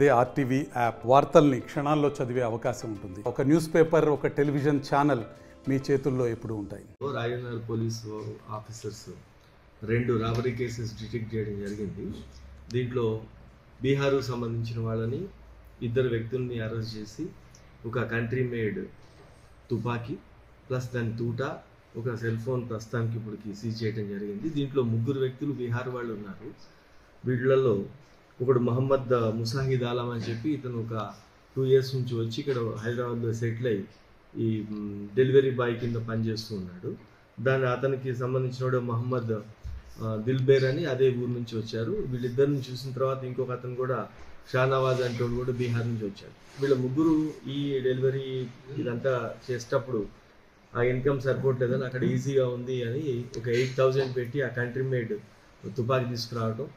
అదే RTV app వార్తల్ని క్షణాల్లో చదివే అవకాశం ఉంటుంది. ఒక న్యూస్ పేపర్, ఒక టెలివిజన్ ఛానల్ మీ చేతుల్లో ఎప్పుడూ ఉంటాయి. Rajanagar police officers 2 robbery cases detect చేయడం జరిగింది. దీంట్లో బీహార్కు సంబంధించిన వాళ్ళని 2 వ్యక్తుల్ని అరెస్ట్ చేసి ఒక కంట్రీ మేడ్ తుపాకీ ప్లస్ దాని తూట, ఒక సెల్ ఫోన్ ప్రస్తుతానికి ఇప్పటికి సీజ్ చేయడం జరిగింది. దీంట్లో 3 వ్యక్తులు బీహార్ వాళ్ళు ఉన్నారు. వీళ్ళల్లో ఒకడు మహమ్మద్ ముసాహిద్ ఆలం అని చెప్పి ఇతను ఒక 2 years నుంచి వచ్చి ఇక్కడ హైదరాబాద్లో సెటిల్ అయ్యి ఈ డెలివరీ బాయ్ కింద పనిచేస్తూ ఉన్నాడు. అతనికి సంబంధించిన మహమ్మద్ దిల్బేర్ అని అదే ఊరు నుంచి వచ్చారు. వీళ్ళిద్దరిని చూసిన తర్వాత ఇంకొక అతను కూడా షానవాజ్ అంటే కూడా బీహార్ నుంచి వచ్చాడు. వీళ్ళ 3 ఈ డెలివరీ ఇదంతా చేసేటప్పుడు ఆ ఇన్కమ్ సరిపోవట్లేదని అక్కడ ఈజీగా ఉంది అని ఒక 8,000 పెట్టి ఆ కంట్రీ మేడ్ తుపాకీ తీసుకురావటం.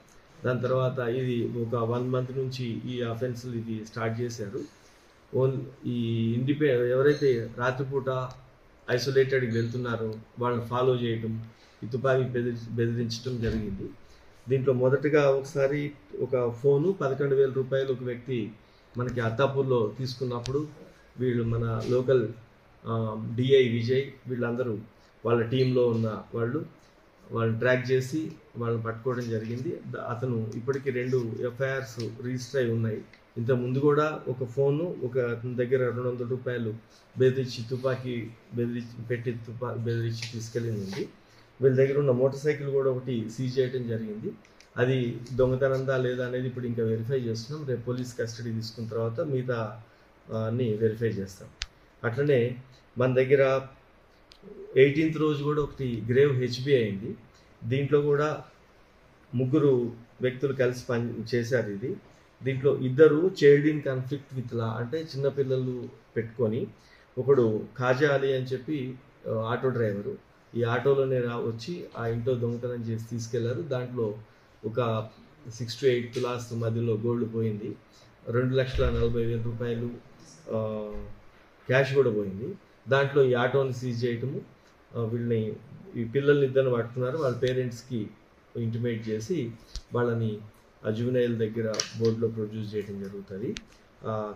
దాని తర్వాత ఇది ఒక 1 month నుంచి ఈ అఫెన్స్లు ఇది స్టార్ట్ చేశారు. ఈ ఎవరైతే రాత్రిపూట ఐసోలేటెడ్కి వెళ్తున్నారో వాళ్ళని ఫాలో చేయటం, ఈ తుపాకీ బెదిరించడం జరిగింది. దీంట్లో మొదటగా ఒకసారి ఒక ఫోను 11,000 రూపాయలు ఒక వ్యక్తి మనకి అత్తాపూర్లో తీసుకున్నప్పుడు వీళ్ళు మన లోకల్ డిఐ విజయ్ వీళ్ళందరూ వాళ్ళ టీంలో ఉన్న వాళ్ళని ట్రాక్ చేసి వాళ్ళని పట్టుకోవడం జరిగింది. అతను ఇప్పటికీ 2 FIRs రిజిస్టర్ అయి ఉన్నాయి. ఇంత ముందు కూడా ఒక ఫోను, ఒక అతని దగ్గర 200 రూపాయలు బెదిరించి తుపాకీ బెదిరించి తీసుకెళ్ళింది. వీళ్ళ దగ్గర ఉన్న మోటార్ సైకిల్ కూడా ఒకటి సీజ్ చేయడం జరిగింది. అది దొంగతనందా లేదా అనేది ఇప్పుడు ఇంకా వెరిఫై చేస్తున్నాం. రేపు పోలీస్ కస్టడీ తీసుకున్న తర్వాత మిగతా అన్ని వెరిఫై చేస్తాం. అట్లనే మన దగ్గర 18th రోజు కూడా ఒకటి గ్రేవ్ హెచ్బి అయింది. దీంట్లో కూడా 3 వ్యక్తులు కలిసి చేశారు. దీంట్లో 2 child in conflict with law అంటే చిన్నపిల్లలు పెట్టుకొని, ఒకడు ఖాజా అలీ అని చెప్పి ఆటో డ్రైవరు, ఈ ఆటోలోనే వచ్చి ఆ ఇంట్లో దొంగతనం చేసి తీసుకెళ్లారు. దాంట్లో ఒక 6 to 8 తులాస్ మధ్యలో గోల్డ్ పోయింది, 2,40,000 రూపాయలు క్యాష్ కూడా పోయింది. దాంట్లో ఈ ఆటోని సీజ్ చేయటము, వీళ్ళని ఈ పిల్లల్ని 2 పట్టుకున్నారు. వాళ్ళ పేరెంట్స్కి ఇంటిమేట్ చేసి వాళ్ళని ఆ జువెనైల్ దగ్గర బోర్డులో ప్రొడ్యూస్ చేయడం జరుగుతుంది.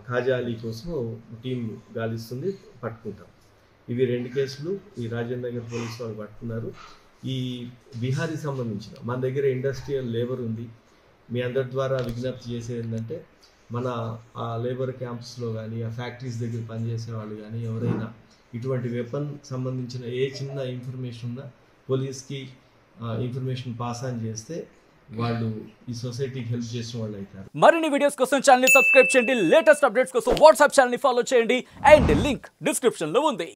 ఖాజా అలీ కోసం టీం గాలిస్తుంది, పట్టుకుంటాం. ఇవి 2 కేసులు ఈ రాజేంద్ర నగర్ పోలీసు వాళ్ళు పట్టుకున్నారు. ఈ బీహార్కి సంబంధించిన మన దగ్గర ఇండస్ట్రియల్ లేబర్ ఉంది. మీ అందరి ద్వారా విజ్ఞప్తి చేసేది ఏంటంటే, మన ఆ లేబర్ క్యాంప్స్లో కానీ ఆ ఫ్యాక్టరీస్ దగ్గర పనిచేసే వాళ్ళు కానీ ఎవరైనా ఇటువంటి వెపన్ సంబంధించిన ఏ చిన్న ఇన్ఫర్మేషన్ ఉన్నా పోలీస్కి ఇన్ఫర్మేషన్ పాస్ ఆన్ చేస్తే వాళ్ళు ఈ సొసైటీకి హెల్ప్ చేసిన వాళ్ళు అవుతారు. మరిన్ని వీడియోస్ కోసం ఛానల్ ని సబ్స్క్రైబ్ చేయండి. లేటెస్ట్ అప్డేట్స్ కోసం వాట్సాప్ ఛానల్ ని ఫాలో చేయండి. అండ్ లింక్ డిస్క్రిప్షన్ లో ఉంది.